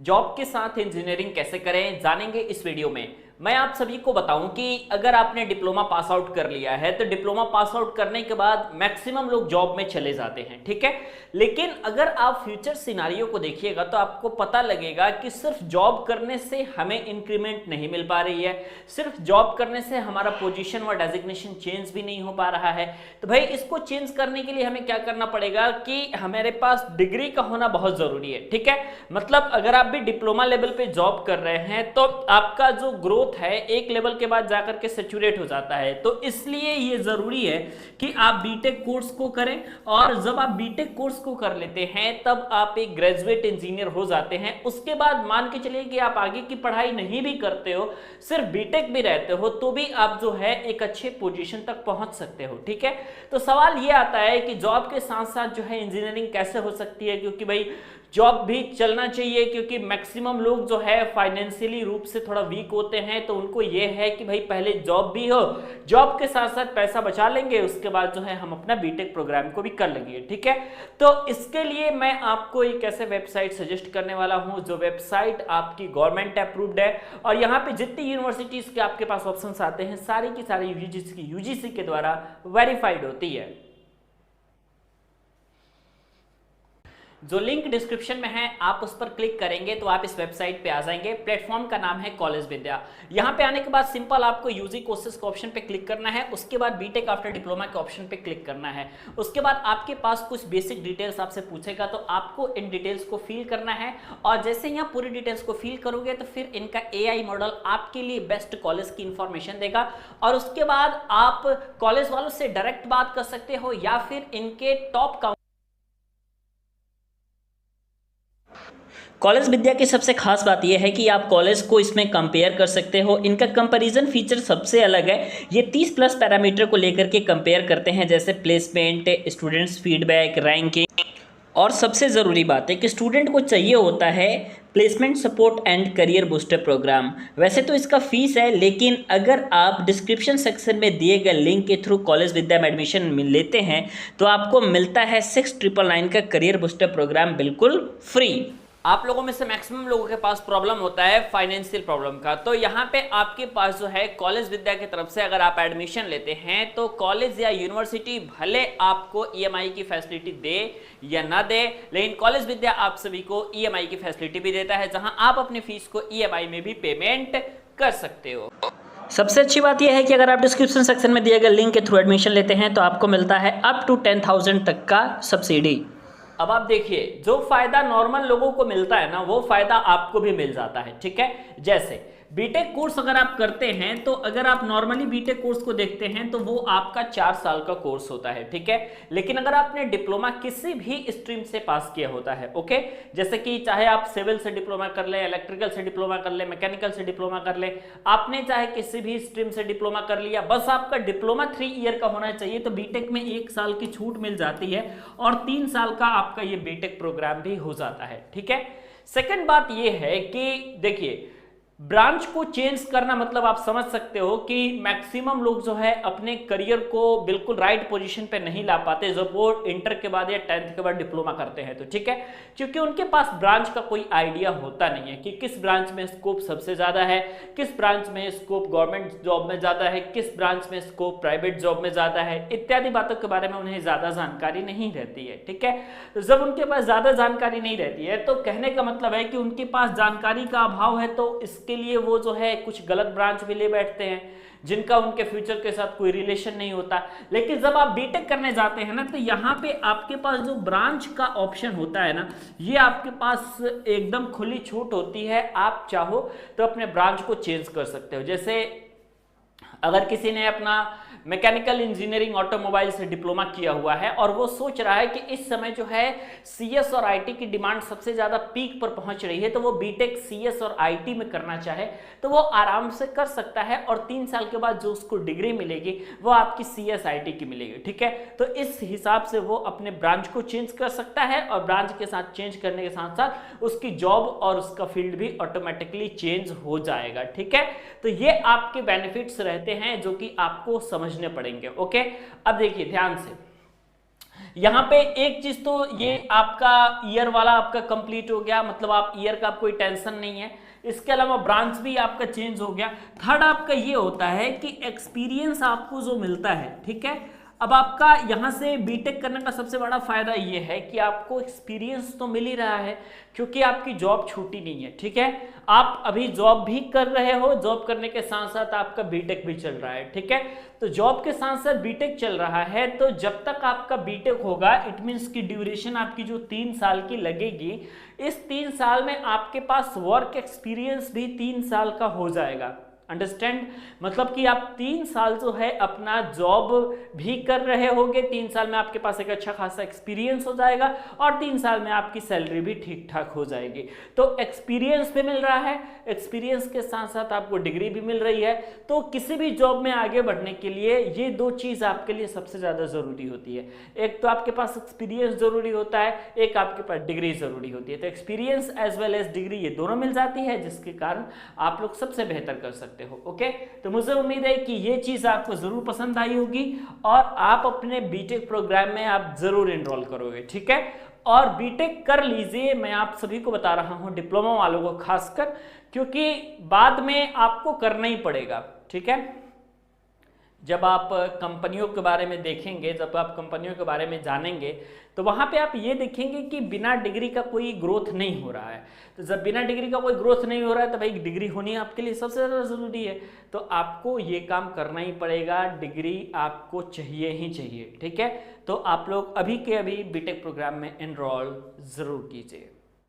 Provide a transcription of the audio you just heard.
Job के साथ engineering कैसे करें जानेंगे इस वीडियो में। मैं आप सभी को बताऊं कि अगर आपने डिप्लोमा पास आउट कर लिया है तो डिप्लोमा पास आउट करने के बाद मैक्सिमम लोग जॉब में चले जाते हैं, ठीक है। लेकिन अगर आप फ्यूचर सिनारियो को देखिएगा तो आपको पता लगेगा कि सिर्फ जॉब करने से हमें इंक्रीमेंट नहीं मिल पा रही है, सिर्फ जॉब करने से हमारा पोजीशन व डेजिग्नेशन चेंज भी नहीं हो पा रहा है। तो भाई इसको चेंज करने के लिए हमें क्या करना पड़ेगा कि हमारे पास डिग्री का होना बहुत जरूरी है, ठीक है। मतलब अगर आप भी डिप्लोमा लेवल पे जॉब कर रहे हैं तो आपका जो ग्रोथ है एक लेवल के बाद जाकर के सैचुरेट हो जाता है। तो इसलिए ये जरूरी है कि आप बीटेक कोर्स को करें, और जब आप बीटेक कोर्स को कर लेते हैं तब आप एक ग्रेजुएट इंजीनियर हो जाते हैं। उसके बाद मान के चलिए कि आप आगे की पढ़ाई नहीं भी करते हो, सिर्फ बीटेक भी रहते हो, तो भी आप जो है एक अच्छे पोजीशन तक पहुंच सकते हो, ठीक है। तो सवाल ये आता है कि जॉब के साथ साथ जो है इंजीनियरिंग कैसे हो सकती है, क्योंकि भाई जॉब भी चलना चाहिए, क्योंकि मैक्सिमम लोग जो है फाइनेंशियली रूप से थोड़ा वीक होते हैं। तो उनको ये है कि भाई पहले जॉब भी हो, जॉब के साथ साथ पैसा बचा लेंगे, उसके बाद जो है हम अपना बीटेक प्रोग्राम को भी कर लेंगे, ठीक है। तो इसके लिए मैं आपको एक ऐसे वेबसाइट सजेस्ट करने वाला हूं जो वेबसाइट आपकी गवर्नमेंट अप्रूव्ड है, और यहाँ पे जितनी यूनिवर्सिटीज के आपके पास ऑप्शंस आते हैं सारी की सारी यूजीसी के द्वारा वेरीफाइड होती है। जो लिंक डिस्क्रिप्शन में है आप उस पर क्लिक करेंगे तो आप इस वेबसाइट पे आ जाएंगे। प्लेटफॉर्म का नाम है कॉलेज विद्या। यहाँ पे आने के बाद सिंपल आपको यूजी कोर्सेज के ऑप्शन पे क्लिक करना है, उसके बाद बीटेक आफ्टर डिप्लोमा के ऑप्शन पे क्लिक करना है। उसके बाद आपके पास कुछ बेसिक डिटेल्स आपसे पूछेगा, तो आपको इन डिटेल्स को फिल करना है। और जैसे यहाँ पूरी डिटेल्स को फिल करोगे तो फिर इनका AI मॉडल आपके लिए बेस्ट कॉलेज की इंफॉर्मेशन देगा, और उसके बाद आप कॉलेज वालों से डायरेक्ट बात कर सकते हो या फिर इनके टॉप कॉलेज विद्या की सबसे खास बात यह है कि आप कॉलेज को इसमें कंपेयर कर सकते हो। इनका कंपैरिजन फीचर सबसे अलग है। ये 30+ पैरामीटर को लेकर के कंपेयर करते हैं, जैसे प्लेसमेंट, स्टूडेंट्स फीडबैक, रैंकिंग, और सबसे ज़रूरी बात है कि स्टूडेंट को चाहिए होता है placement support and career booster programme. वैसे तो इसका फीस है, लेकिन अगर आप डिस्क्रिप्शन सेक्शन में दिए गए लिंक के थ्रू कॉलेज विद्या में एडमिशन लेते हैं तो आपको मिलता है 6999 का करियर बूस्टर प्रोग्राम बिल्कुल फ्री। आप लोगों में से मैक्सिमम लोगों के पास प्रॉब्लम होता है फाइनेंशियल प्रॉब्लम का, तो यहाँ पे आपके पास जो है कॉलेज विद्या की तरफ से अगर आप एडमिशन लेते हैं तो कॉलेज या यूनिवर्सिटी भले आपको EMI की फैसिलिटी दे या ना दे, लेकिन कॉलेज विद्या आप सभी को EMI की फैसिलिटी भी देता है, जहां आप अपनी फीस को EMI में भी पेमेंट कर सकते हो। सबसे अच्छी बात यह है कि अगर आप डिस्क्रिप्शन सेक्शन में दिए गए लिंक के थ्रू एडमिशन लेते हैं तो आपको मिलता है अप टू 10,000 तक का सब्सिडी। अब आप देखिए, जो फायदा नॉर्मल लोगों को मिलता है ना, वो फायदा आपको भी मिल जाता है, ठीक है। जैसे बीटेक कोर्स अगर आप करते हैं तो अगर आप नॉर्मली बीटेक कोर्स को देखते हैं तो वो आपका 4 साल का कोर्स होता है, ठीक है। लेकिन अगर आपने डिप्लोमा किसी भी स्ट्रीम से पास किया होता है, ओके, जैसे कि चाहे आप सिविल से डिप्लोमा कर ले, इलेक्ट्रिकल से डिप्लोमा कर ले, मैकेनिकल से डिप्लोमा कर ले, आपने चाहे किसी भी स्ट्रीम से डिप्लोमा कर लिया, बस आपका डिप्लोमा 3 ईयर का होना चाहिए, तो बीटेक में 1 साल की छूट मिल जाती है और 3 साल का आपका ये बीटेक प्रोग्राम भी हो जाता है, ठीक है। सेकेंड बात ये है कि देखिए, ब्रांच को चेंज करना मतलब आप समझ सकते हो कि मैक्सिमम लोग जो है अपने करियर को बिल्कुल राइट पोजीशन पे नहीं ला पाते जब वो इंटर के बाद या 10th के बाद डिप्लोमा करते हैं, तो ठीक है, क्योंकि उनके पास ब्रांच का कोई आइडिया होता नहीं है कि किस ब्रांच में स्कोप सबसे ज्यादा है, किस ब्रांच में स्कोप गवर्नमेंट जॉब में ज्यादा है, किस ब्रांच में स्कोप प्राइवेट जॉब में ज्यादा है, इत्यादि बातों के बारे में उन्हें ज्यादा जानकारी नहीं रहती है, ठीक है। तो जब उनके पास ज्यादा जानकारी नहीं रहती है तो कहने का मतलब है कि उनके पास जानकारी का अभाव है, तो इसके लिए वो जो है कुछ गलत ब्रांच भी ले बैठते हैं जिनका उनके फ्यूचर के साथ कोई रिलेशन नहीं होता। लेकिन जब आप बीटेक करने जाते हैं ना, तो यहाँ पे आपके पास जो ब्रांच का ऑप्शन होता है ना, ये आपके पास एकदम खुली छूट होती है। आप चाहो तो अपने ब्रांच को चेंज कर सकते हो। जैसे अगर किसी ने अपना मैकेनिकल इंजीनियरिंग ऑटोमोबाइल से डिप्लोमा किया हुआ है और वो सोच रहा है कि इस समय जो है CS और IT की डिमांड सबसे ज्यादा पीक पर पहुंच रही है, तो वो बीटेक CS और IT में करना चाहे तो वो आराम से कर सकता है, और 3 साल के बाद जो उसको डिग्री मिलेगी वो आपकी CS IT की मिलेगी, ठीक है। तो इस हिसाब से वो अपने ब्रांच को चेंज कर सकता है, और ब्रांच के साथ चेंज करने के साथ साथ उसकी जॉब और उसका फील्ड भी ऑटोमेटिकली चेंज हो जाएगा, ठीक है। तो ये आपके बेनिफिट्स रहते हैं जो कि आपको समझने पड़ेंगे, ओके। अब देखिए ध्यान से, यहाँ पे एक चीज तो ये आपका ईयर वाला आपका कंप्लीट हो गया, मतलब आप ईयर का कोई टेंशन नहीं है। इसके अलावा ब्रांच भी आपका चेंज हो गया। थर्ड आपका ये होता है कि एक्सपीरियंस आपको जो मिलता है, ठीक है। अब आपका यहाँ से बीटेक करने का सबसे बड़ा फायदा ये है कि आपको एक्सपीरियंस तो मिल ही रहा है, क्योंकि आपकी जॉब छूटी नहीं है, ठीक है। आप अभी जॉब भी कर रहे हो, जॉब करने के साथ साथ आपका बीटेक भी चल रहा है, ठीक है। तो जॉब के साथ साथ बीटेक चल रहा है, तो जब तक आपका बीटेक होगा, इट मीन्स की ड्यूरेशन आपकी जो 3 साल की लगेगी, इस 3 साल में आपके पास वर्क एक्सपीरियंस भी 3 साल का हो जाएगा। अंडरस्टैंड, मतलब कि आप 3 साल जो है अपना जॉब भी कर रहे होगे, 3 साल में आपके पास एक अच्छा खासा एक्सपीरियंस हो जाएगा और 3 साल में आपकी सैलरी भी ठीक ठाक हो जाएगी। तो एक्सपीरियंस भी मिल रहा है, एक्सपीरियंस के साथ साथ आपको डिग्री भी मिल रही है। तो किसी भी जॉब में आगे बढ़ने के लिए ये 2 चीज आपके लिए सबसे ज्यादा जरूरी होती है। एक तो आपके पास एक्सपीरियंस जरूरी होता है, एक आपके पास डिग्री जरूरी होती है। तो experience as well as degree ये दोनों मिल जाती है, जिसके कारण आप लोग सबसे बेहतर कर सकते हो। ओके, तो मुझे उम्मीद है कि ये चीज आपको जरूर पसंद आई होगी और आप अपने बीटेक प्रोग्राम में आप जरूर एनरोल करोगे, ठीक है। और बीटेक कर लीजिए, मैं आप सभी को बता रहा हूं, डिप्लोमा वालों को खासकर, क्योंकि बाद में आपको करना ही पड़ेगा, ठीक है। जब आप कंपनियों के बारे में देखेंगे, जब आप कंपनियों के बारे में जानेंगे, तो वहाँ पे आप ये देखेंगे कि बिना डिग्री का कोई ग्रोथ नहीं हो रहा है। तो जब बिना डिग्री का कोई ग्रोथ नहीं हो रहा है, तो भाई डिग्री होनी आपके लिए सबसे ज़्यादा ज़रूरी है। तो आपको ये काम करना ही पड़ेगा, डिग्री आपको चाहिए ही चाहिए, ठीक है। तो आप लोग अभी के अभी बीटेक प्रोग्राम में एनरोल ज़रूर कीजिए।